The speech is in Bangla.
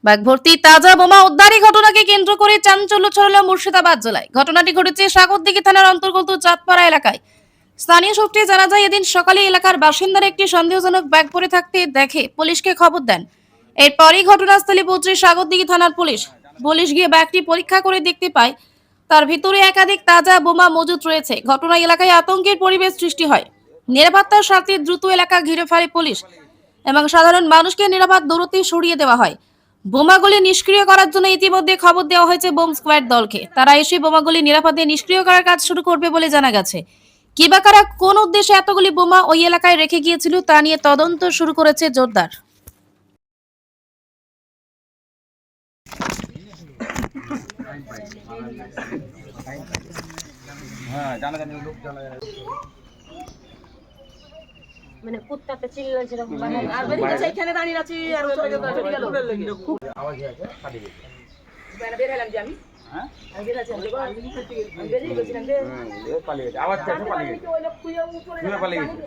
ব্যাগ ভর্তি তাজা বোমা উদ্ধারী ঘটনাকে কেন্দ্র করে চাঞ্চল্য ছড়ালো মুর্শিদাবাদ জেলায়। ঘটনাটি ঘটেছে সাগরদিঘি থানার অন্তর্গত চাঁদপাড়া এলাকায়। স্থানীয় সূত্রে জানা যায়, এদিন সকালে এলাকার বাসিন্দারা একটি সন্দেহজনক ব্যাগ পড়ে থাকতে দেখে পুলিশকে খবর দেন। এরপরই ঘটনাস্থলে পৌঁছে সাগরদিঘি থানার পুলিশ গিয়ে ব্যাগটি পরীক্ষা করে দেখতে পায় তার ভিতরে একাধিক তাজা বোমা মজুত রয়েছে। ঘটনায় এলাকায় আতঙ্কের পরিবেশ সৃষ্টি হয়। নিরাপত্তার স্বার্থে দ্রুত এলাকা ঘিরে ফেলে পুলিশ এবং সাধারণ মানুষকে নিরাপদ দূরত্বে সরিয়ে দেওয়া হয়। বোমাগুলি নিষ্ক্রিয় করার জন্য ইতিমধ্যে খবর দেওয়া হয়েছে বোম স্কোয়াড দলকে। তারা এসে বোমাগুলি নিরাপদে নিষ্ক্রিয় করার কাজ শুরু করবে বলে জানা গেছে। কি বা কারা কোন উদ্দেশ্যে এতগুলি বোমা ওই এলাকায় রেখে গিয়েছিল তা নিয়ে তদন্ত শুরু করেছে জোরদার। মানে কুত্তাতে চিল্লাছে এরকম মানে আর বেরিয়ে এখানে দাঁড়িয়ে আছি আর চলে গেল আওয়াজ আছে পাঠিয়ে দিই বের হলাম যে আমি হ্যাঁ আমি বের আছি আমি বেরিয়ে গেছিলাম যে পালিয়ে গেছে আওয়াজ আছে পালিয়ে গেছে ওই লোক খুঁজে উপরে পালিয়ে গেছে